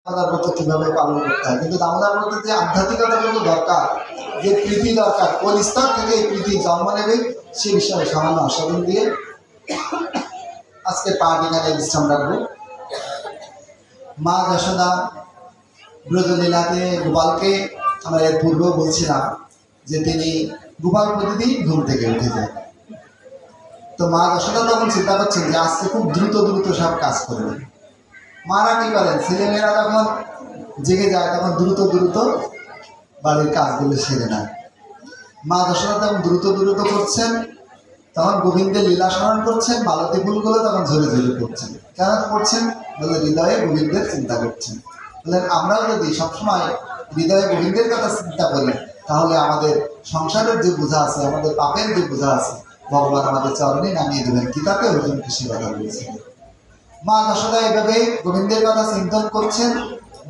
দামোদর ব্রত কিভাবে পালন করতে হয়, কিন্তু দামোদর ব্রত যে আধ্যাত্মিকতাটুকু দরকার, যে প্রীতি দরকার, কোন স্তর থেকে এই প্রীতি জন্ম নেবে সে বিষয়ে সামান্য আস্বাদন দিয়ে আজকে পাঠ এখানে বিশ্রাম রাখবো। মা যশোদা ব্রজলীলাতে গোপালকে আমরা এর পূর্বেও বলছিলাম যে তিনি গোপাল প্রতিদিন ঘুম থেকে উঠে যায়। তো মা যশোদা তখন চিন্তা করছেন যে আজকে খুব দ্রুত দ্রুত সব কাজ করবেন। মারা কি করেন, ছেলেমেয়েরা যখন জেগে যায় তখন দ্রুত দ্রুত বাড়ির কাজগুলো সেরে নেয়। মা যশোদা তখন দ্রুত দ্রুত করছেন, তখন গোবিন্দের লীলা স্মরণ করছেন, মালতী ফুলগুলো তখন ঝরে ঝরে পড়ছেন। কেন করছেন বলে হৃদয়ে গোবিন্দের চিন্তা করছেন। বললেন আমরাও যদি সবসময় হৃদয়ে গোবিন্দের কথা চিন্তা করি তাহলে আমাদের সংসারের যে বোঝা আছে, আমাদের পাপের যে বোঝা আছে, ভগবান আমাদের চরণে নামিয়ে দেবেন। গীতাতে অর্জুন কৃষি কথা বলেছেন। মা যশোদা এভাবে গোবিন্দের কথা চিন্তন করছেন,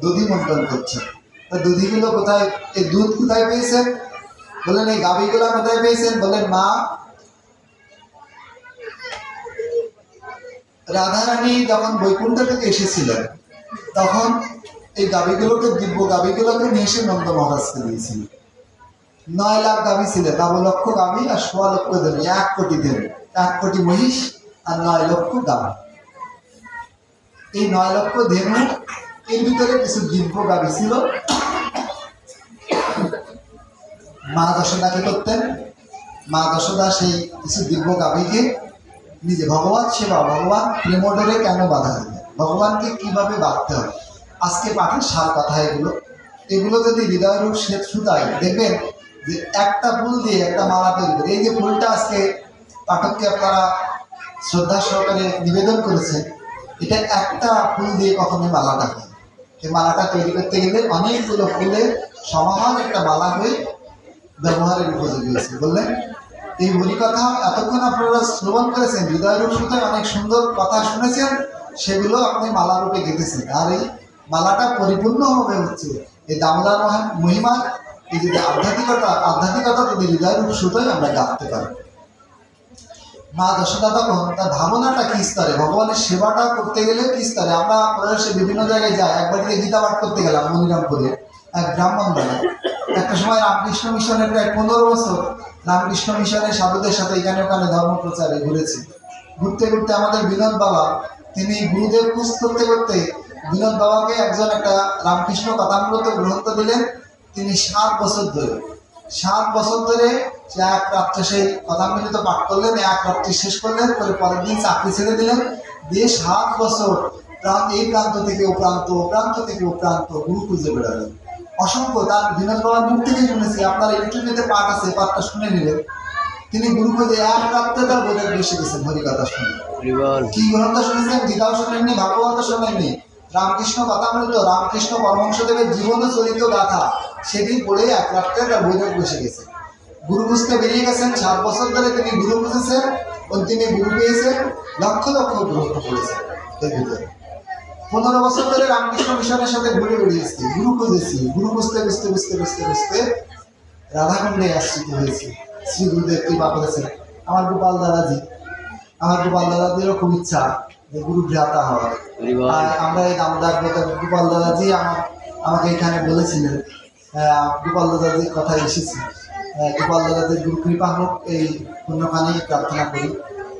দধি মন্থন করছেন। দধিগুলো কোথায়, এই দুধ কোথায় পেয়েছেন বললেন, এই গাভীগুলা কোথায় পেয়েছেন বললেন, মা রাধারানী যখন বৈকুণ্ঠ থেকে এসেছিলেন তখন এই গাভীগুলোকে, দিব্য গাভীগুলোকে নিয়ে এসে নন্দ মহারাজকে দিয়েছিল। 9 লাখ গাভী ছিল, 9 লক্ষ গাভী আর 1.25 লক্ষ দেবী, 1 কোটি দেবী, 1 কোটি মহিষ আর 9 লক্ষ গাভী। এই 9 লক্ষ ধেনু, এর ভিতরে কিছু দিব্য গাভী ছিল। মা যশোদা কি করতেন, মা যশোদা সেই কিছু দিব্য গাভীকে নিজে ভগবান সেবা, ভগবান প্রেমডরে কেন বাধা দেবে, ভগবানকে কিভাবে বাঁধতে হবে, আজকে পাঠের সার কথা এগুলো। এগুলো যদি হৃদয়রূপ শ্বেত সুতায় দেখবেন যে একটা ফুল দিয়ে একটা মালা তৈরি করে, এই যে ফুলটা আজকে পাঠককে আপনারা শ্রদ্ধা সহকারে নিবেদন করেছেন, এটা একটা ফুল দিয়ে কখনোই মালাটা হয়। এই মালাটা তৈরি করতে গেলে অনেকগুলো ফুলের সমাহার একটা মালা হয়ে ব্যবহারের উপযোগী হয়েছে। বললেন এই হরিকথা এতক্ষণ আপনারা শ্রবণ করেছেন, হৃদয়রূপ সুতায় অনেক সুন্দর কথা শুনেছেন, সেগুলো আপনি মালা রূপে গেঁথেছেন। আর এই মালাটা পরিপূর্ণভাবে হচ্ছে এই দামোদর মহিমা, এই যদি আধ্যাত্মিকতা যদি হৃদয়রূপ সুতায় আমরা গাঁথতে পারি। মা যশোদা তখন তার ভাবনাটা কি স্তরে, ভগবানের সেবাটা করতে গেলে কি স্তরে। আমরা প্রয়াসে বিভিন্ন জায়গায় যাই, একবারটিতে গীতা পাঠ করতে গেলাম মনিরামপুরে এক ব্রাহ্মণ বেলা। একটা সময় রামকৃষ্ণ মিশনের প্রায় 15 বছর রামকৃষ্ণ মিশনের সাধুদের সাথে এখানে ওখানে ধর্ম প্রচারে ঘুরেছি। ঘুরতে ঘুরতে আমাদের বিনোদ বাবা, তিনি গুরুদেব খোঁজ করতে করতে বিনোদ বাবাকে একজন একটা রামকৃষ্ণ কথামৃত গ্রন্থ দিলেন। তিনি 7 বছর ধরে সে এক রাত্রে সেই কথামৃত পাঠ করলেন, এক রাত্রি শেষ করলেন, করে পরের দিন চাকরি ছেড়ে দিলেন, দিয়ে 7 বছর এই প্রান্ত থেকে ও প্রান্ত, ও প্রান্ত থেকে ও প্রান্ত গুরু খুঁজে বেড়ালেন। অসংখ্য, তার বিনোদ বাবার মুখ থেকে শুনেছি, আপনার ইউটিউবে পাঠ আছে, পাঠটা শুনে নিলেন। তিনি গুরু খুঁজে এক রাত্রে তার বোধের বেশি গেছেন হরিকথা শুনে। কি গ্রন্থ শুনেছেন? গীতাও শোনেননি, ভাগবত শোনেননি, রামকৃষ্ণ কথামৃত, রামকৃষ্ণ পরমহংসদেবের জীবন চরিত গাথা সেদিন পড়ে এক রাত্রে তার বোধের বসে গেছে। গুরু খুঁজতে বেরিয়ে গেছেন, 7 বছর ধরে তিনি গুরু খুঁজেছেন, তিনি গুরু পেয়েছেন, লক্ষ লক্ষ গ্রন্থ পড়েছেন এর ভিতরে। 15 বছর ধরে রামকৃষ্ণ মিশনের সাথে ঘুরে বেরিয়েছি, গুরু খুঁজেছি, গুরু বুঝতে বুঝতে বুঝতে বুঝতে বুঝতে রাধাকুণ্ডে আশ্রিত হয়েছি। শ্রী গুরুদেব কৃপা করেছেন। আমার গোপাল দাদাজিরও খুব ইচ্ছা যে গুরু ভ্রাতা হওয়ার। আমরা এই দামোদর গোপাল দাদাজি আমাকে এখানে বলেছিলেন, গোপাল দাদাজির কথা এসেছি। গোপাল দাদাজির গুরু কৃপা হোক, এই পুণ্যখানেই প্রার্থনা করি।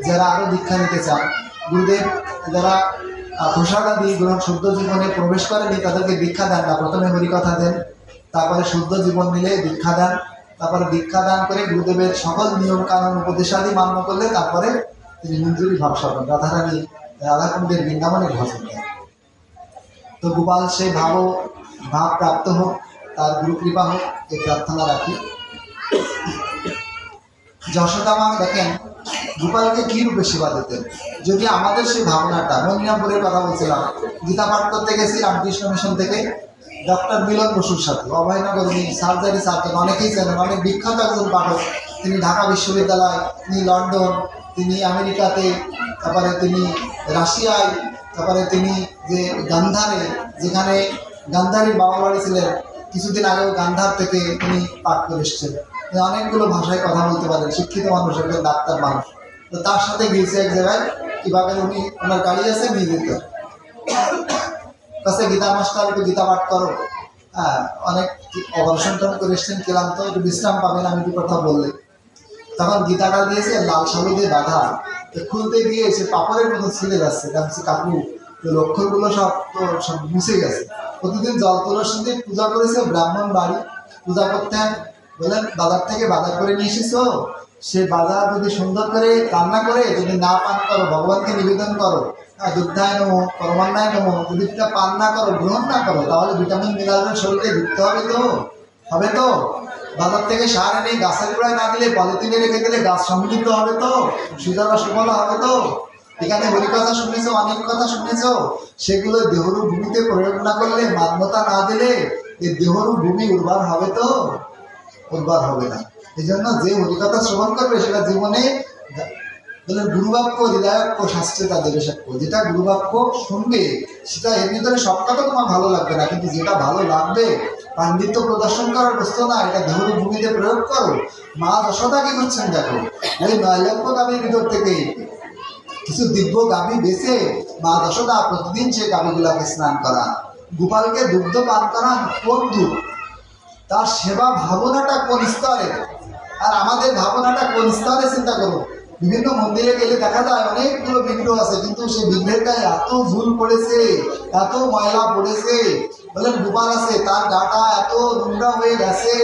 যারা আরও দীক্ষা নিতে চান, গুরুদেব যারা প্রসাদাদি গ্রহণ শুদ্ধ জীবনে প্রবেশ করেনি তাদেরকে দীক্ষা দেন না, প্রথমে হরিকথা দেন, তারপরে শুদ্ধ জীবন নিলে দীক্ষা দেন, তারপরে দীক্ষা দান করে গুরুদেবের সকল নিয়ম কানুন উপদেশাদি মান্য করলে তারপরে তিনি মঞ্জুরি ভাব স্মরণ, রাধাকুণ্ডের বৃন্দাবনের ভজন দেন। তো গোপাল সেই ভাব প্রাপ্ত হোক, তার গুরু কৃপা হোক, এই প্রার্থনা রাখি। যশোদা মা দেখেন গোপালকে কি রূপে সেবা দিতেন। যদি আমাদের সেই ভাবনাটা, মনিরামপুরের কথা বলছিলাম, গীতা পাঠ করতে গেছি রামকৃষ্ণ মিশন থেকে ডক্টর মিলন বসুর সাথে, অভয়নগর সার্জারি সার্জন, অনেকেই জানেন, অনেক বিখ্যাত একজন পাঠক। তিনি ঢাকা বিশ্ববিদ্যালয়, তিনি লন্ডন, তিনি আমেরিকাতে, তারপরে তিনি রাশিয়ায়, তারপরে তিনি যে গান্ধারে, যেখানে গান্ধারীর বাবা বাড়ি ছিলেন, কিছুদিন আগেও গান্ধার থেকে তিনি পাঠ করে এসেছেন। অনেকগুলো ভাষায় কথা বলতে পারেন, শিক্ষিত মানুষ, একজন ডাক্তার মানুষ। তো তার সাথে গিয়েছে এক জায়গায়, কীভাবে উনি, ওনার গাড়ি আছে, নিয়ে যেতে কাছে গীতা মাস্টার একটু গীতা পাঠ করো। হ্যাঁ, অনেক অপারেশন করে এসছেন, ক্লান্ত, একটু বিশ্রাম পাবেন আমি একটু কথা বললে। তখন গীতাটা দিয়েছে লাল সালু দিয়ে বাঁধা, খুলতে গিয়ে সে পাপড়ের মতো ছিঁড়ে যাচ্ছে। তারপর কাকু লক্ষ্যগুলো সব মুছে গেছে। প্রতিদিন জল তুলসী দিয়ে পূজা করেছে, ব্রাহ্মণ বাড়ি পূজা করতেন। বললেন বাজার থেকে বাজার করে নিয়ে এসেছো, সে বাজার যদি সুন্দর করে রান্না করে যদি না পান করো, ভগবানকে নিবেদন করো, দুগ্ধায় নমো পরমান্নায় নমো, যদি পান না করো, গ্রহণ না করো, তাহলে ভিটামিন মিনারেল শরীরে ঢুকতে হবে তো, হবে তো। বাজার থেকে সার এনে গাছের গোড়ায় না দিলে পলিথিনে রেখে দিলে গাছ সমৃদ্ধ হবে তো, সুজলা সুফলা হবে তো। এখানে হরি কথা শুনেছ, অনেক কথা শুনেছ, সেগুলো দেহরু ভূমিতে প্রয়োগ না করলে, মান্যতা না দিলে এই দেহরু ভূমি উর্বর হবে তো, উর্বর হবে না। এই জন্য যে হরিকথা শ্রবণ করবে সেটা জীবনে বলে গুরুবাক্য হৃদয়াক্য শাস্ত্রে তা দেবে সাক্ষ্য। যেটা গুরুবাক্য শুনবে সেটা এর ভিতরে সব কথা তোমার ভালো লাগবে না, কিন্তু যেটা ভালো লাগবে, পাণ্ডিত্য প্রদর্শন করার বস্তু না, এটা দেহরু ভূমিতে প্রয়োগ করো। মা যশোদা কি করছেন দেখো, ওই 9 লক্ষ গাভীর ভিতর থেকে কিছু দিব্য গাভী বেছে মা যশোদা প্রতিদিন সে গাভীগুলাকে স্নান করান, গোপালকে দুগ্ধ পান করান। কোন দুধ? তার সেবা ভাবনাটা কোন স্তরে, আর আমাদের ভাবনাটা কোন স্তরে চিন্তা করো। বিভিন্ন মন্দিরে গেলে দেখা যায় অনেকগুলো বিগ্রহ আছে, কিন্তু সেই বিগ্রহের গায়ে এত ধুল পড়েছে, এত ময়লা পড়েছে। বলেন গোপাল আছে, তার গাটা এত নোংরা হয়ে গেছে,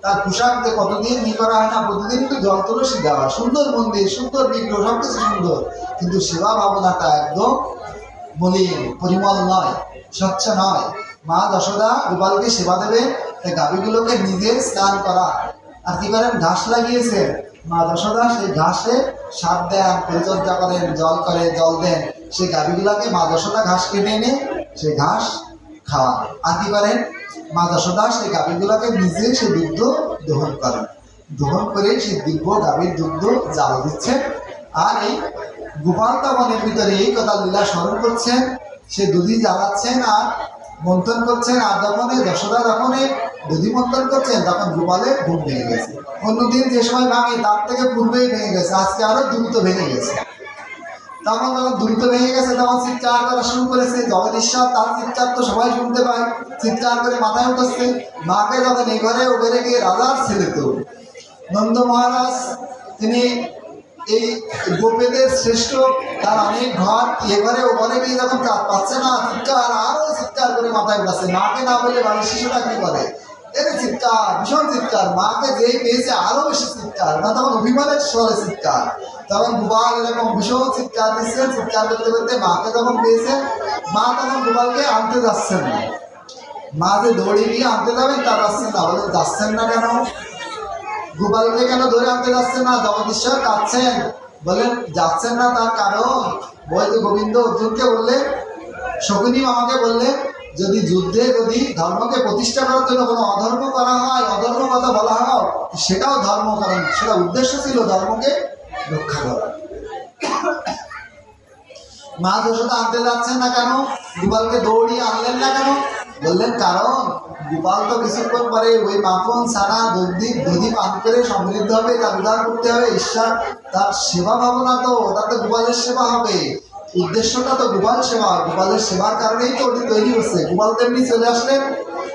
তার পোশাক কতদিন করা হয় না, প্রতিদিন কিন্তু জল তুলসী দেওয়া, সুন্দর মন্দির, সুন্দর বিগ্রহ, সব কিছু সুন্দর, কিন্তু সেবা ভাবনাটা একদম মলিন, পরিমল নয়, স্বচ্ছ নয়। মা যশোদা গোপালকে সেবা দেবে, এই গাভীগুলোকে নিজে স্নান করা। আর কি করেন? ঘাস লাগিয়েছে মা যশোদা, সেই ঘাসে সার দেন, পরিচর্যা করেন, জল দেন। সেই গাভীগুলোকে মা যশোদা ঘাস কেটে এনে সেই ঘাস খাওয়ান। আর কি করেন? মা যশোদা সেই গাভীগুলোকে নিজে সে দুগ্ধ দহন করেন, দহন করে সেই দিব্য গাভীর দুগ্ধ জাল দিচ্ছেন। আর এই গোপাল তখনের ভিতরে এই কথা লীলা স্মরণ করছেন, সে দুধি জ্বালাচ্ছেন আর মন্থন করছেন। আর যখন যশোদা যখন দধি মন্থন করছেন, তখন গোপালের ঘুম ভেঙে গেছে। অন্যদিন যে সময় ভাঙে তার থেকে পূর্বেই ভেঙে গেছে, আজকে আরো দ্রুত ভেঙে গেছে। তখন দ্রুত ভেঙে গেছে, তখন চিৎকার করা শুরু করেছে। জগদীশ্বর তার চিৎকার তো সবাই শুনতে পায়, চিৎকার করে মাথায় উঠেছে। মাকে যখন এই ঘরে ও বেড়ে গিয়ে রাজার ছেলে তো নন্দ মহারাজ, তিনি এই গোপেদের শ্রেষ্ঠ, তার অনেক ঘর, এ ঘরে ও ঘরে গিয়ে যখন পাচ্ছে না, চিৎকার আরো চিৎকার করে মাথায় উঠাচ্ছে। মাকে না বলে বাড়ির শিশুটা কি করে, এর চিৎকার, ভীষণ চিৎকার। মাকে যেই পেয়েছে আরো বেশি চিৎকার, না তখন অভিমানের স্বরে চিৎকার। তখন গোপাল এরকম ভীষণ চিৎকার দিচ্ছে, চিৎকার করতে করতে মাকে যখন পেয়েছে, মা তখন গোপালকে আনতে যাচ্ছেন না। মা যে দৌড়ে গিয়ে আনতে যাবেন তা যাচ্ছেন না। বলে যাচ্ছেন না কেন? গোপালকে কেন ধরে আনতে যাচ্ছেন না? জগদীশ্বর কাঁদছেন। বলেন যাচ্ছেন না তার কারণ, বলতে গোবিন্দ অর্জুনকে বললেন, শকুনি মামাকে বললেন, যদি যুদ্ধে যদি ধর্মকে প্রতিষ্ঠা করার জন্য কোনো অধর্ম করা হয়, অধর্ম কথা বলা হয়, সেটাও ধর্ম, কারণ সেটা উদ্দেশ্য ছিল ধর্মকে রক্ষা করা। মা যশোদা আনতে যাচ্ছেন না কেন? গোপালকে দৌড়িয়ে আনলেন না কেন? বললেন কারণ গোপাল তো কিছুক্ষণ পরে ওই মাখন ছানা দধি পান করে সমৃদ্ধ হবে, তার উদ্ধার করতে হবে। ঈশ্বর তার সেবা ভাবনা, তো তাতে গোপালের সেবা হবে, উদ্দেশ্যটা তো গোপাল সেবা। গোপালের সেবার কারণেই তো ওটি তৈরি হচ্ছে। গোপাল তেমনি চলে আসলেন,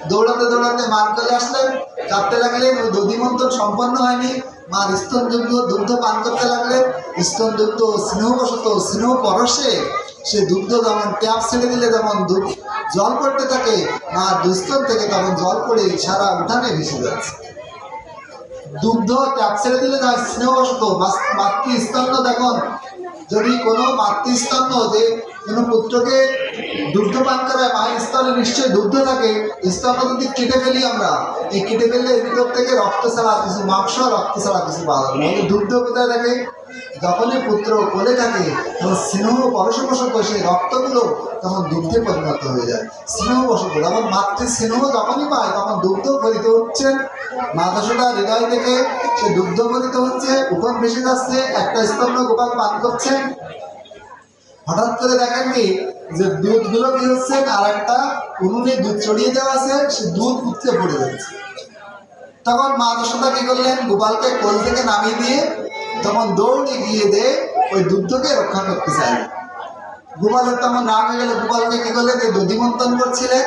দৌড়াতে দৌড়াতে মার চলে আসলেন, কাঁদতে লাগলেন। ওই দধি মন্থন সম্পন্ন হয়নি, মার স্তনযুক্ত দুগ্ধ পান করতে লাগলেন। স্তনযুক্ত স্নেহবশত স্নেহ পরশে সে দুগ্ধ যেমন ট্যাপ ছেড়ে দিলে যেমন দুধ জল পড়তে থাকে, মার দুস্তন থেকে তখন জল পড়ে সারা উঠানে ভেসে যাচ্ছে। দুগ্ধ ট্যাপ ছেড়ে দিলে যায় স্নেহবশত। মাতৃস্তন্য দেখুন, যদি কোনো মাতৃস্তন্য যে কোনো পুত্রকে দুগ্ধ পান করায়, মায়ের স্তনে নিশ্চয়ই দুগ্ধ থাকে। স্তন্য যদি কেটে ফেলি আমরা, এই কেটে ফেললে এর ভিতর থেকে রক্ত ছাড়া কিছু, মাংস রক্ত ছাড়া কিছু পাওয়া যাবে। দুগ্ধ কোথায় থাকে? যখনই পুত্র কোলে থাকে তখন স্নেহ পরশবশত সেই রক্তগুলো তখন দুগ্ধে পরিণত হয়ে যায়। স্নেহবশত তখন মাতৃ স্নেহ যখনই পায় তখন দুগ্ধ পরিত হচ্ছেন। মা যশোদা হৃদয় থেকে সে দুগ্ধ পরিত হচ্ছে, উঠোন ভেসে যাচ্ছে, একটা স্তন্য গোপাল পান করছেন। হঠাৎ করে দেখেন কি যে দুধগুলো কি হচ্ছে, আর একটা উনুনে দুধ চড়িয়ে দেওয়া আছে, সে দুধ উঠতে পড়ে যাচ্ছে। তখন মা যশোদা কি করলেন, গোপালকে কোল থেকে নামিয়ে দিয়ে তখন দৌড়ে গিয়ে ওই দুগ্ধকে রক্ষা করতে চাইলেন। গোপালের তেমন রাগ হয়ে গেল। গোপালকে কি করলেন, এই দধি মন্থন করছিলেন,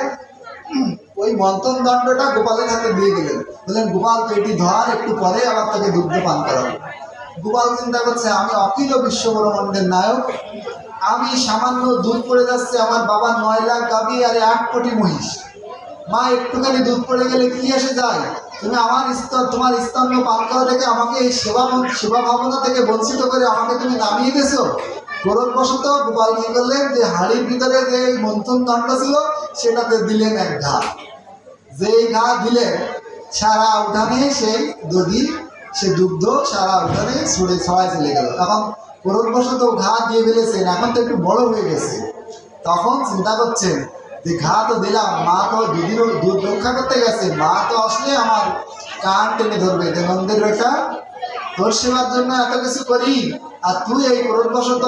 ওই মন্থন দণ্ডটা গোপালের হাতে দিয়ে দিলেন। বললেন, গোপাল তো এটি ধর, একটু পরে আবার তোকে দুগ্ধ পান করাবো। গোপাল চিন্তা করছে, আমি অখিল বিশ্বব্রহ্মাণ্ডের নায়ক, আমি সামান্য দুধ পড়ে যাচ্ছে, আমার বাবার 9 লাখ গাভী আর 1 কোটি মহিষ, মা একটুখানি দুধ পড়ে গেলে কি এসে যায়, তুমি আমার তোমার স্তন্য পান করা থেকে আমাকে এই সেবা ভাবনা থেকে বঞ্চিত করে আমাকে তুমি নামিয়ে গেছো। ক্রোধবশত গোপাল কি করলেন, যে হাড়ির ভিতরে যে মন্থন দণ্ড ছিল সেটাতে দিলেন এক ঘা। যেই ঘা দিলেন, সারা উঠানে সেই দধি, সে দুগ্ধ সারা উঠানে ছড়ে ছড়ায় চলে গেল। এখন ক্রোধবশত ঘা দিয়ে ফেলেছেন, এখন তো একটু বড় হয়ে গেছে। তখন চিন্তা করছেন যে ঘা তো দিলাম, মা তো দুধ রক্ষা করতে গেছে, মা তো আসলে আমার কান টেনে ধরবে, যে নন্দের বেটা তোর সেবার জন্য এত কিছু করি, আর তুই এই ক্রোধবশত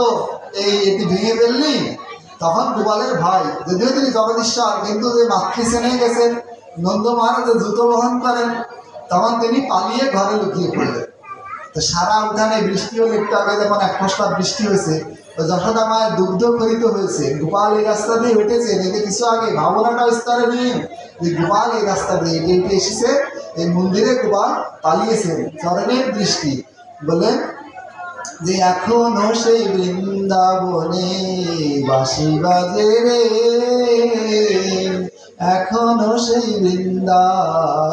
এটি ভেঙে ফেললি। তখন গোপালের ভাই, যদিও তিনি জগদীশ্বর, কিন্তু যে মাতৃশ্রেণী গেছেন, নন্দ মহারাজের জুতো বহন করেন, তখন তিনি পালিয়ে ঘরে লুকিয়ে পড়লেন। তো সারা উঠানে বৃষ্টি হলে, একটু আগে যেমন 1 ফোঁটা বৃষ্টি হয়েছে, যশোদা মায়ের দুগ্ধ খরিত হয়েছে, গোপাল এই রাস্তা দিয়ে হেঁটেছে, এতে কিছু আগে ভাবনাটা স্তরে নিয়ে যে গোপাল এই রাস্তা দিয়ে হেঁটে হেঁটে এসেছে, এই মন্দিরে গোপাল পালিয়েছেন। চরণের দৃষ্টি বলেন যে এখনো সেই বৃন্দাবনে বাঁশি বাজে রে, এখনো সেই বৃন্দাবনে,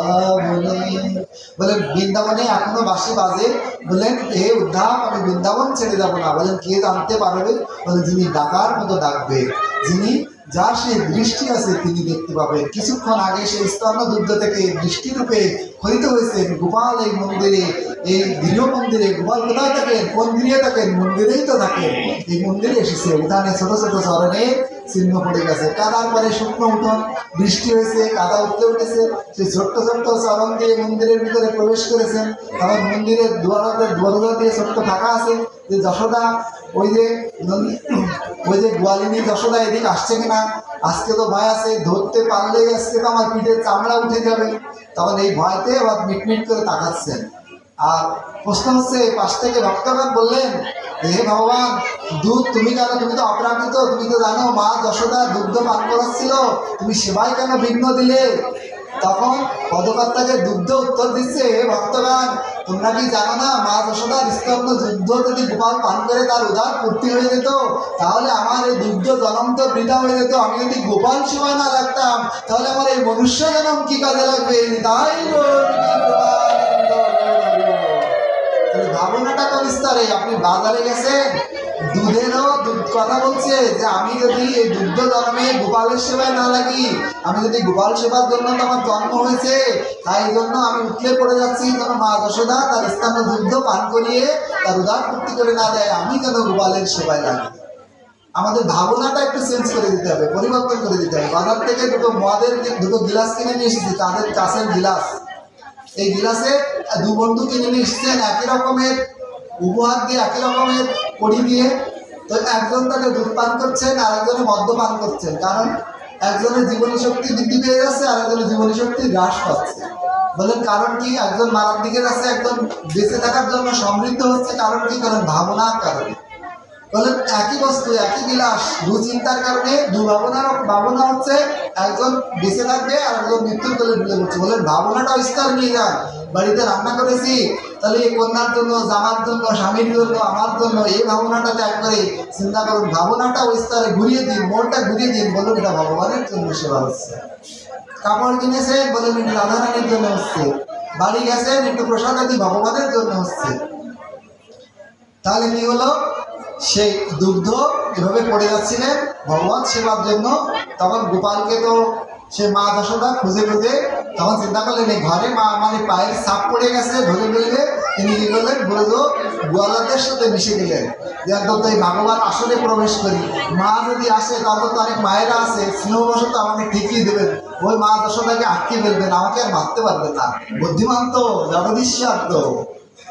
বলেন বৃন্দাবনে এখনো বাঁশি বাজে। বলেন, হে উদ্ধাম, আমি বৃন্দাবন ছেড়ে যাব না। বলেন, কে জানতে পারবে? বলেন, যিনি ডাকার মতো ডাকবে, যিনি যার সেই দৃষ্টি আছে তিনি দেখতে পাবেন। কিছুক্ষণ আগে সেই স্তন্য দুগ্ধ থেকে দৃষ্টিরূপে খরিত হয়েছেন গোপাল এই মন্দিরে, এই গৃহ মন্দিরে। গোপাল কোথায় থাকেন? কোন গৃহে থাকেন? মন্দিরেই তো থাকেন। এই মন্দিরে এসেছে, উঠানে ছোট ছোট চরণে চিহ্ন পড়ে গেছে। কাদার পরে শুকনো উঠোন, বৃষ্টি হয়েছে, কাদা উঠতে উঠেছে, সেই ছোট্ট ছোট্ট চরণ দিয়ে মন্দিরের ভিতরে প্রবেশ করেছেন। তখন মন্দিরের দরজা দিয়ে ছোট্ট ফাঁকা আছে, যে যশোদা ওই যে গোয়ালিনী যশোদা এদিকে আসছে কিনা, আজকে তো ভয় আছে, ধরতে পারলেই আজকে তো আমার পিঠের চামড়া উঠে যাবে। তখন এই ভয়তে আবার মিটমিট করে তাকাচ্ছেন। আর প্রশ্ন হচ্ছে, পাশ থেকে ভক্তগণ বললেন, হে ভগবান, দুধ তুমি কেন, তুমি তো অপ্রাকৃত, তুমি তো জানো মা যশোদা দুগ্ধ পান করাচ্ছিল, তুমি সেবাই কেন বিঘ্ন দিলে? তখন পদকর্তাকে দুগ্ধ উত্তর দিচ্ছে, হে ভক্তগণ, তোমরা কি জানো না, মা যশোদার স্তন্য দুগ্ধ যদি গোপাল পান করে তার উদার পূর্তি হয়ে যেত, তাহলে আমার এই দুগ্ধ জন্ম তো বৃথা হয়ে যেত। আমি যদি গোপাল সেবায় না লাগতাম, তাহলে আমার এই মনুষ্য জন্ম কি কাজে লাগবে? তাই ভাবনাটা কোন স্তরে? আপনি বাজারে গেছেন, দুধেরও কথা বলছে যে আমি যদি এই দুগ্ধ জন্মে গোপালের সেবায় না লাগি, আমি যদি গোপাল সেবার জন্য তো আমার জন্ম হয়েছে, তাই জন্য আমি উঠলে পড়ে যাচ্ছি, যেন মা যশোদা তার স্থানীয় দুগ্ধ পান করিয়ে তার উদার পূর্তি করে না দেয়, আমি যেন গোপালের সেবায় লাগি। আমাদের ভাবনাটা একটু চেঞ্জ করে দিতে হবে, পরিবর্তন করে দিতে হবে। বাজার থেকে দুটো গিলাস কিনে নিয়ে এসেছি, তাদের কাছের গিলাস। এই গিলাসে 2 বন্ধু কিনে নিয়ে এসেছেন, একই রকমের উপহার দিয়ে, একই রকমের কড়ি দিয়ে। তো একজন তাকে দুধ পান করছেন, আর একজনে মদ্য পান করছেন। কারণ একজনের জীবনী শক্তি বৃদ্ধি পেয়ে যাচ্ছে, আর একজনের জীবনী শক্তি হ্রাস পাচ্ছে। বলেন কারণ কি? একজন মারার দিকে যাচ্ছে, একজন বেঁচে থাকার জন্য সমৃদ্ধ হচ্ছে। কারণ কি? কারণ ভাবনার কারণে। বলেন একই বস্তু, একই গিলাস, চিন্তার কারণে ভাবনা হচ্ছে, একজন বেঁচে থাকবে আর একজন মৃত্যুর কোলে ঢুলে পড়ছে। বলেন ভাবনাটা স্তর নিয়ে যান। বাড়িতে রান্না করেছি, তাহলে এই কন্যার জন্য, জামার জন্য, স্বামীর জন্য, আমার জন্য, এই ভাবনাটা ত্যাগ করে চিন্তা করুন, ভাবনাটা ওই স্তরে ঘুরিয়ে দিন, মনটা ঘুরিয়ে দিন। বলুন এটা ভগবানের জন্য সেবা হচ্ছে। কাপড় কিনেছেন, বলুন এটা রাধারানীর জন্য হচ্ছে। বাড়ি গেছেন, একটু প্রসাদ আদি ভগবানের জন্য হচ্ছে। তাহলে কি হলো? সেই দুগ্ধ এভাবে পড়ে যাচ্ছিলেন ভগবান সেবার জন্য। তখন গোপালকে তো সে মা যশোদা খুঁজে খুঁজে তখন চিন্তা করলেন, এই ঘরে মা আমার পায়ের ছাপ পড়ে গেছে, ধরে ফেলবে। তিনি কি করলেন? ব্রজ গোয়ালাদের সাথে মিশে গেলেন, যে একদম তো এই ভাগবত আসলে প্রবেশ করি। মা যদি আসে, তারপর তো অনেক মায়েরা আছে, স্নেহবশত আমাকে ঠিকই দেবেন, ওই মা যশোদাকে আটকে ফেলবেন, আমাকে আর মারতে পারবেন না। বুদ্ধিমান তো, জগদীশ্বর তো।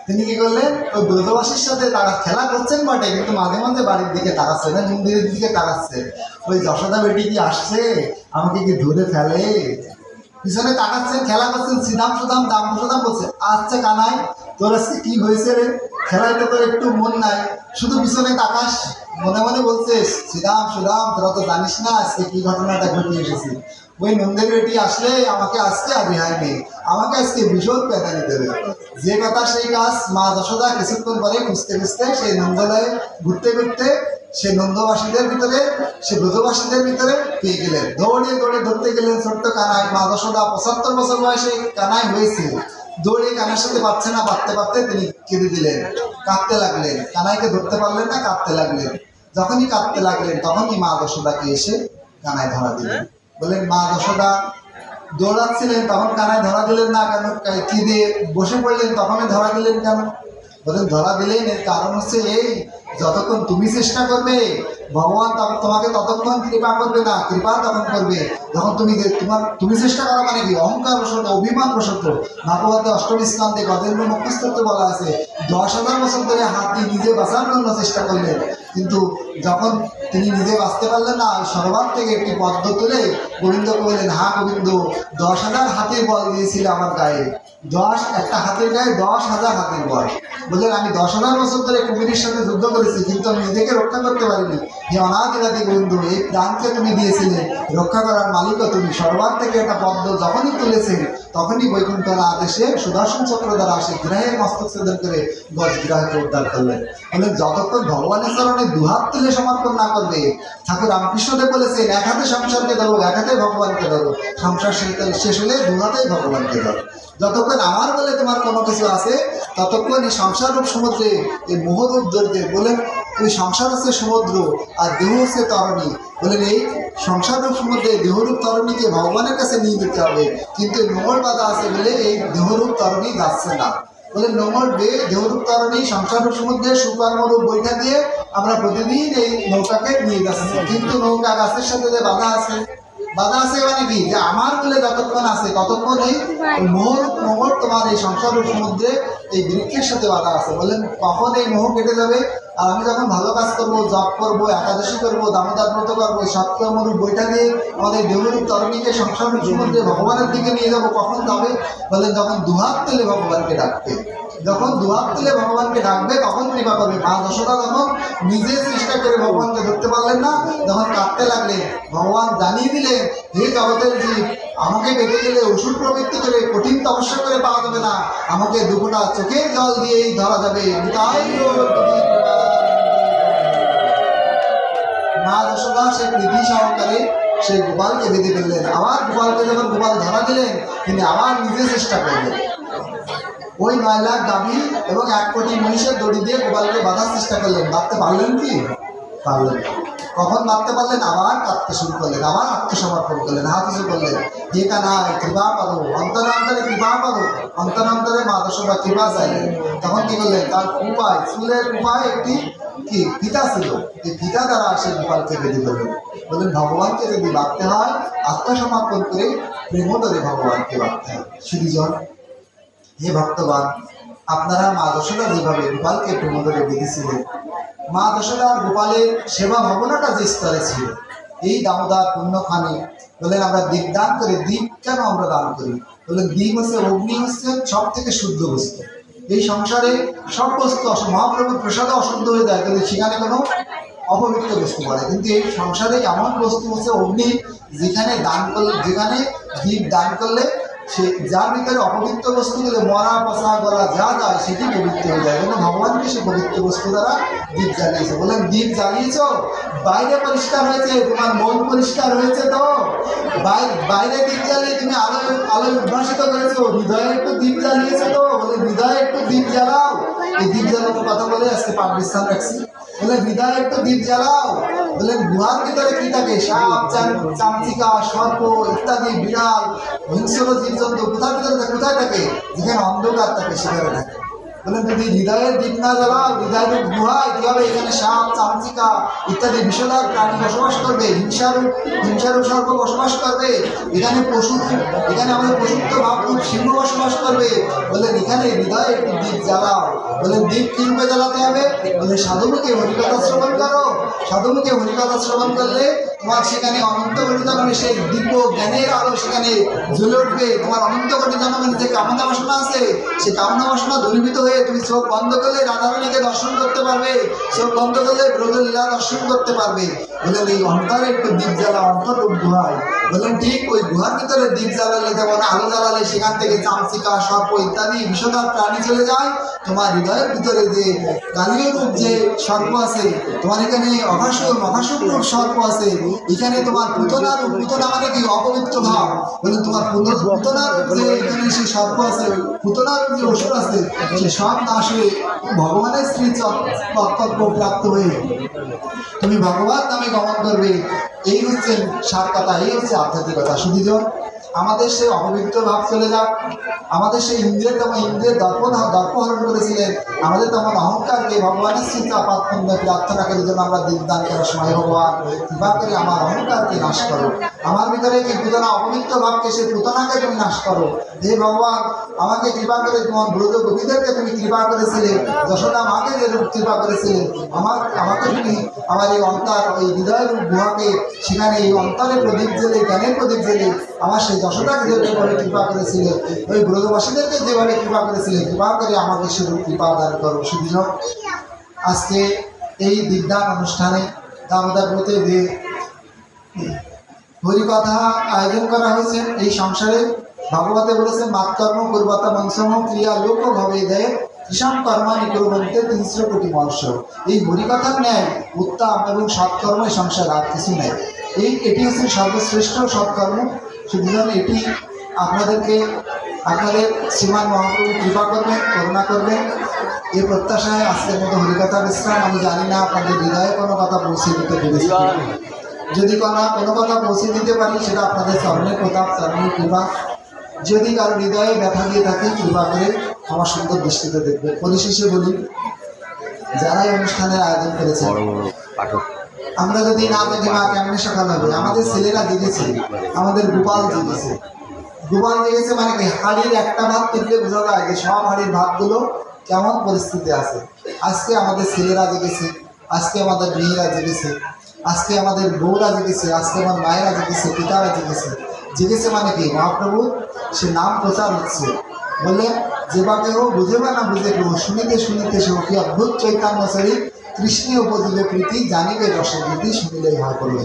তিনি কি করলেন? ওই ব্রজবাসীর সাথে তারা খেলা করছেন বটে, কিন্তু মাঝে মাঝে বাড়ির দিকে তাকাচ্ছে না, মন্দিরের দিকে তাকাচ্ছে। ওই যশোদা বেটি কি আসছে, আমাকে কি ধরে ফেলে? পিছনে তাকাচ্ছেন, খেলা করছেন, সিদাম সুদাম দাম সুদাম বলছে, আচ্ছা কানাই তোর আজকে কি হয়েছে রে, খেলায় তো তোর একটু মন নাই, শুধু পিছনে তাকাস, মনে মনে বলছিস শ্রীরাম সুরাম তোরা তো জানিস না আজকে কি ঘটনাটা ঘটে এসেছি। ওই নন্দের বেটি আসলে আমাকে আজকে আর রেহাই নেই, আমাকে আজকে ভীষণ পেদানি দেবে। যে কথা সেই কাজ। মা যশোদা কিছুক্ষণ পরে খুঁজতে খুঁজতে সেই নন্দালয়ে ঘুরতে ঘুরতে সে নন্দবাসীদের ভিতরে, সে ব্রজবাসীদের ভিতরে পেয়ে গেলেন। দৌড়ে দৌড়ে ধরতে গেলেন ছোট্ট কানাই। মা যশোদা 75 বছর বয়সে কানাই হয়েছে, দৌড়ে কানার সাথে পারছে না, পারতে পারতে তিনি কেঁদে দিলেন, কাঁদতে লাগলেন। কানাইকে ধরতে পারলেন না, কাঁদতে লাগলেন। যখনই কাঁদতে লাগলেন তখনই মা যশোদাকে এসে কানাই ধরা দিলেন। বললেন মা যশোদা দৌড়াচ্ছিলেন তখন কানাই ধরা দিলেন না কেন, কি দিয়ে বসে পড়লেন তখনই ধরা দিলেন কেন? বলেন ধরা দিলেন এর কারণ হচ্ছে এই, যতক্ষণ তুমি চেষ্টা করবে ভগবান তোমাকে ততক্ষণ কৃপা করবে না, কৃপা তখন করবে যখন তুমি চেষ্টা করা। মানে কি? অহংকার বশত, অভিমান বশত। ভাগবতে অষ্টম স্কন্ধে গজেন্দ্র মুখস্থত্ব বলা আছে 10,000 বছর ধরে হাতি নিজে বাঁচার জন্য চেষ্টা করলেন, কিন্তু যখন তিনি নিজে বাঁচতে পারলেন না, সরোবর থেকে একটি পদ্ম তুলে গোবিন্দকে বললেন, হা গোবিন্দ 10,000 হাতির বল দিয়েছিল আমার গায়ে, একটা হাতির গায়ে 10,000 হাতির বল। বললেন আমি 10,000 বছর ধরে কুমিরের সাথে যুদ্ধ করেছি, কিন্তু আমি নিজেকে রক্ষা করতে পারিনি। হে অনাদিরাদি বন্ধু, এই প্রাণকে তুমি দিয়েছিলে, রক্ষা করার মালিকও তুমি। সরোবর থেকে একটা পদ্ম যখনই তুলেছেন তখনই বৈকুণ্ঠর আদেশে সুদর্শন চক্র দ্বারা আসে গ্রাহের মস্তক ছেদন করে গ্রাহকে উদ্ধার করলেন। বললেন যতক্ষণ ভগবানের চরণে দুহাত তুলে সমর্পণ না করবে, ঠাকুর রামকৃষ্ণদেব বলেছেন এক হাতে সংসারকে ধরো, এক হাতে ভগবানকে ধরো, সংসার শেষ হলে দু হাতেই ভগবানকে ধরো। যতক্ষণ আমার বলে তোমার কোনো কিছু আছে ততক্ষণ এই সংসাররূপ সমুদ্রে এই মোহরূপ ধরবে। বলেন ওই সংসার হচ্ছে সমুদ্র আর দেহ হচ্ছে তরণী। বলেন এই সংসাররূপ সমুদ্রে দেহরূপ তরণীকে ভগবানের কাছে নিয়ে যেতে হবে, কিন্তু নোংর বাধা আছে বলে এই দেহরূপ তরণী যাচ্ছে না। বলে নোংর দেহরূপ তরণী সংসাররূপ সমুদ্রে সুকর্মরূপ বৈঠা দিয়ে আমরা প্রতিদিন এই নৌকাকে নিয়ে যাচ্ছি, কিন্তু নৌকা গাছের সাথে যে বাধা আছে, বাধা আছে মানে কি? যে আমার বলে যতক্ষণ আছে ততক্ষণ এই মোহর তোমার এই সংসার সমুদ্রে এই বৃক্ষের সাথে বাধা আছে। বললেন কখন এই মোহ কেটে যাবে? আর আমি যখন ভালো কাজ করবো, জপ করবো, একাদশী করবো, দামোদর ব্রত করবো, সত্যমরূপ বইটা দিয়ে আমাদের দেহরূপ তরণীকে সংসার সমুদ্রে ভগবানের দিকে নিয়ে যাবো, কখন যাবে? বললেন যখন দুহাত তুলে ভগবানকে ডাকবে, যখন দুহাত তুলে ভগবানকে ডাকবে তখন কৃপা করবে। মা যশোদা যখন নিজে চেষ্টা করে ভগবানকে ধরতে পারলেন না, যখন কাঁদতে লাগলেন, ভগবান জানিয়ে দিলেন হে জগতের জীব, আমাকে পেতে গেলে অসুর প্রবৃত্তি করে কঠিন তপস্যা করে পাওয়া যাবে না, আমাকে দুপুটা চোখের জল দিয়েই ধরা যাবে। মা যশোদা সে প্রীতি সহকারে সেই গোপালকে বেঁধে ফেললেন। আবার গোপালকে যখন গোপাল ধরা দিলেন, তিনি আবার নিজে চেষ্টা করলেন। ওই 9 লাখ গাভী এবং 1 কোটি মহিষের দড়ি দিয়ে গোপালকে বাঁধার চেষ্টা করলেন। বাঁধতে পারলেন কি? পারলেন। কখন বাঁধতে পারলেন? আবার কাঁদতে শুরু করলেন, আবার আত্মসমর্পণ করলেন, হাত উঁচু করলেন, হে কানাই কৃপা পাবো, অন্তরান্তরে কৃপা পাবো, অন্তরান্তরে মা যশোদা কৃপা চাইলেন। তখন কি করলেন? তার উপায়, চুলের উপায় একটি কি ফিতা ছিল, এই ফিতা দ্বারা সে গোপালকে বেঁধে ফেললেন। বললেন ভগবানকে যদি বাঁধতে হয় আত্মসমর্পণ করে প্রেমোদরে ভগবানকে বাঁধতে হয়। শ্রীজন হে ভক্তবান, আপনারা মা যশোদা যেভাবে গোপালকে প্রেমোদরে বেঁধেছিলেন, মা যশোদা আর গোপালের সেবা ভাবনাটা যে স্তরে ছিল, এই দামোদর পুণ্যখানে বললেন আমরা দীপ দান করি। দীপ কেন আমরা দান করি? বললেন দীপ হচ্ছে, অগ্নি হচ্ছে সব থেকে শুদ্ধ বস্তু। এই সংসারে সব বস্তু মহাপ্রভুর প্রসাদে অশুদ্ধ হয়ে যায়, কিন্তু সেখানে কোনো অপবিত্র বস্তু পড়ে, কিন্তু এই সংসারে এমন বস্তু হচ্ছে অগ্নি, যেখানে দান করলে, যেখানে দীপ দান করলে সে যার ভিতরে অপবিত্র বস্তুগুলো মরা পচা গলা যা যায় সেটি পবিত্র হয়ে যায়। এবং ভগবানকে সে পবিত্র বস্তু দ্বারা দীপ জ্বালিয়েছে। বলেন দীপ জ্বালিয়েছ, বাইরে পরিষ্কার হয়েছে, তোমার মন পরিষ্কার হয়েছে তো? বাইরে দীপ জ্বালিয়ে তুমি আলোয় উদ্ভাসিত করেছো, হৃদয়ে একটু দীপ জ্বালিয়েছো তো? বলে হৃদয়ে একটু দীপ জ্বালাও। এই দীপ জ্বালানোর কথা বলে আজকে পাঠ বিশ্রাম রাখছি। বলে হৃদয়ে একটু দীপ জ্বালাও। বললেন গুহার ভিতরে কি থাকে? সাপ, চামচিকা, সর্প ইত্যাদি বিড়াল, হিংস্র জীবজন্তু কোথার ভিতরে থাকে? কোথায় থাকে? যেখানে অন্ধকার থাকে সেখানে থাকে। বললেন যদি হৃদয়ের দীপ না জ্বালাও, হৃদয়ের গুহায় কি হবে? এখানে সাপ, চামচিকা ইত্যাদি বিষধর প্রাণী বসবাস করবে, হিংসারূপ সর্প বসবাস করবে, এখানে পশু, এখানে আমাদের পশুত্ব ভাবরূপ সিংহ বসবাস করবে। বললেন এখানে হৃদয়ে একটু দীপ জ্বালাও। বললেন দীপ কি রূপে জ্বালাতে হবে? বললেন সাধুমুখে হরিকথা শ্রবণ করো। সাধুমুখে হরিকথা শ্রবণ করলে তোমার সেখানে অনন্ত কোটি জন্মে সেই দিব্য জ্ঞানের আলো সেখানে জ্বলে উঠবে। তোমার অনন্ত কোটি জন্মের যে কামনা বাসনা আছে সেই কামনা বাসনা দূরীভূত হয়ে তুমি চোখ বন্ধ করলে রাধারানীকে দর্শন করতে পারবে, চোখ বন্ধ করলে ব্রজলীলা দর্শন করতে পারবে। বলেন এই অন্তরে একটু দ্বীপ জ্বালা, অন্তর গুহায়। বলেন ঠিক ওই গুহার ভিতরে দ্বীপ জ্বালালে যেমন আলো জ্বালালে সেখান থেকে চামচিকা, সর্প ইত্যাদি বিষধর প্রাণী চলে যায়, তোমার হৃদয়ের ভিতরে যে কালীয় রূপ যে সর্প আছে, তোমার এখানে মহাসুর রূপ সর্প আছে, এখানে তোমার পুতনা রূপ, পুতনা মানে কি অপবিত্র ভাব। বলেন তোমার পুতনা রূপ যে এখানে সেই সর্প আছে, পুতনা রূপ যে অসুর আছে, সে সব নাশ হয়ে ভগবানের স্ত্রী কর্তব্য প্রাপ্ত হয়ে তুমি ভগবান নামে গমন করবে। এই হচ্ছে সার কথা, এই হচ্ছে আধ্যাত্মিকতা। শুধু আমাদের সেই অপবিত্র ভাব চলে যাক, আমাদের সেই ইন্দ্রিয়ের দর্পহরণ করেছিলেন, আমাদের তেমন অহংকারকে ভগবানের স্মৃতি আপাতপূর্ণ প্রার্থনা করে যেন আমরা দীপদান করার সময় ভগবান কৃপা করে আমার অহংকারকে নাশ করো, আমার ভিতরে কি পুতনা অপবিত্র ভাবকে সেই পুতনাকে তুমি নাশ করো। হে ভগবান আমাকে কৃপা করে তোমার ব্রজ গোপীদেরকে তুমি কৃপা করেছিলে, যশোদা মাকে যে কৃপা করেছিলে, আমাকে তুমি আমার এই অন্তর ওই হৃদয়ের গুহাকে সেখানে এই অন্তরের প্রদীপ জেলে, জ্ঞানের প্রদীপ জেলে আমার সেই যশোদাকে যেভাবে কৃপা করেছিলে, ওই ব্রজবাসীদেরকে যেভাবে কৃপা করেছিলে, কৃপা করে আমাকে সেরূপ কৃপা দান করো। শুধু আজকে এই দীপদান অনুষ্ঠানে দামোদর ব্রতে যে হরিকথা আয়োজন করা হয়েছে, এই সংসারে ভাগবতে বলেছেন মাতকর্ম কুর্বতা মনসম ক্রিয়া লোক ভবে দেয় কৃষাণ কর্মা নিকুরবন্তে 300 কোটি মনুষ্য। এই হরিকথার ন্যায় উত্তম এবং সৎকর্ম এই সংসার আর কিছু নেই। এটি হচ্ছে সর্বশ্রেষ্ঠ সৎকর্ম। সুতরাং এটি আপনাদেরকে আপনাদের শ্রীমান মহাপ্রভু কৃপা করবেন, করুণা করবেন, এই প্রত্যাশায় আজকের মতো হরিকথা বিশ্রাম। আমি জানি না আপনাদের হৃদয়ে কোনো কথা পৌঁছে দিতে পেরেছি, যদি কোনো কথা পৌঁছে দিতে পারি সেটা আপনাদের চরণের প্রতাপ, চরণের কৃপা। যদি কারো হৃদয়ে ব্যথা দিয়ে থাকে কৃপা করে আমার সুন্দর দৃষ্টিতে দেখবে। পরিশেষে বলি, যারা এই অনুষ্ঠানের আয়োজন করেছে, আমরা যদি না দেখি মা কেমনে সকাল হবে। আমাদের ছেলেরা জেগেছে, আমাদের গোপাল জেগেছে। গোপাল জেগেছে মানে কি, হাড়ির একটা ভাত তুললে বোঝা যায় যে সব হাড়ির ভাতগুলো কেমন পরিস্থিতি আছে। আজকে আমাদের ছেলেরা জেগেছে, আজকে আমাদের মেয়েরা জেগেছে, আজকে আমাদের বউরা জেগেছে, আজকে আমার মায়েরা জেগেছে, পিতারা জেগেছে। জেগেছে মানে কি, মহাপ্রভু সে নাম প্রচার হচ্ছে। বললেন যে বা কেউ বুঝে বা না বুঝে কেউ শুনিতে শুনিতে সে কি অদ্ভুত চৈতন্য শরীর কৃষ্ণে উপদিলে প্রীতি জানিবে রসগীতি শুনিলেই হয় করবে।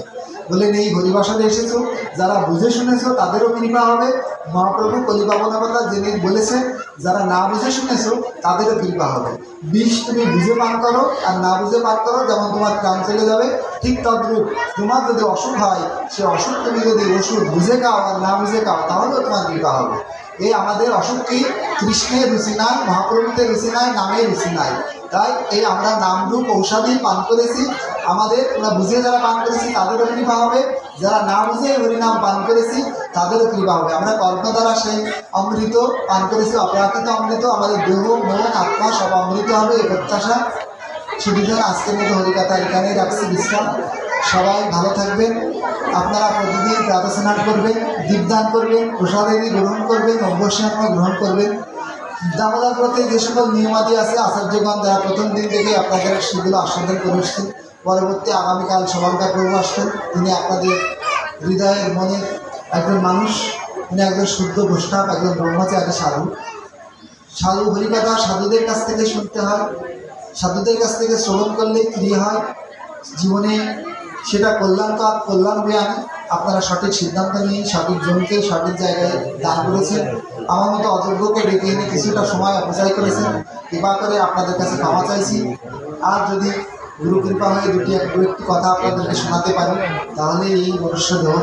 বললেন এই হরিবাসনে এসেছো, যারা বুঝে শুনেছো তাদেরও কৃপা হবে। মহাপ্রভু কলিপাবনবতা যিনি বলেছেন, যারা না বুঝে শুনেছো তাদেরও কৃপা হবে। বিষ তুমি বুঝে পান করো আর না বুঝে পান করো, যেমন তোমার প্রাণ চলে যাবে, ঠিক তদ্রূপ তোমার যদি অসুখ হয়, সে অসুখ তুমি যদি ওষুধ বুঝে খাও আর না বুঝে খাও তাহলেও তোমার কৃপা হবে। এই আমাদের অসুখ কি, কৃষ্ণের রুচি নাই, মহাপ্রভুতে রুচি নাই, নামের রুচি নাই। তাই এই আমরা নামরূপ ঔষধি পান করেছি, আমাদের আমরা বুঝে যারা পান করেছি তাদেরও কৃপা হবে, যারা না বুঝে হরিনাম পান করেছি তাদেরও কৃপা হবে। আমরা কর্ম দ্বারা সেই অমৃত পান করেছি, অপ্রাকৃত অমৃত, আমাদের দেহ মন আত্মা সব অমৃত হবে, এই প্রত্যাশা। সুবিধা আজকের মতো হরিকথা এখানেই রাখছি বিশ্রাম। সবাই ভালো থাকবেন। আপনারা প্রতিদিন প্রাতঃস্নান করবেন, দীপদান করবেন, প্রসাদাদি গ্রহণ করবেন, অভ্যস্নান গ্রহণ করবেন। দামোদর ব্রতে যে সকল নিয়মাদি আছে আচার্যগণ যারা প্রথম দিন থেকে আপনাদের সেগুলো আস্বাদন করে এসছেন, পরবর্তী আগামীকাল সভাঙ্কার প্রভু আসবেন। তিনি আপনাদের হৃদয়ের মনের একজন মানুষ, তিনি একজন শুদ্ধ বৈষ্ণব, একজন ব্রহ্মচারী সাধু। হরিকথা সাধুদের কাছ থেকে শুনতে হয়, সাধুদের কাছ থেকে শ্রবণ করলে ক্রিয়া হয়, জীবনে সেটা কল্যাণ বয়ে আনে। আপনারা সঠিক সিদ্ধান্ত নিয়ে সঠিক জনকে সঠিক জায়গায় দান করেছেন। আমার মতো অযোগ্যকে ডেকে এনে কিছুটা সময় অপচয় করেছেন, কৃপা করে আপনাদের কাছে ক্ষমা চাইছি। আর যদি গুরু কৃপা হয়ে একটু কথা আপনাদেরকে শোনাতে পারি, তাহলে এই মনুষ্য দেহ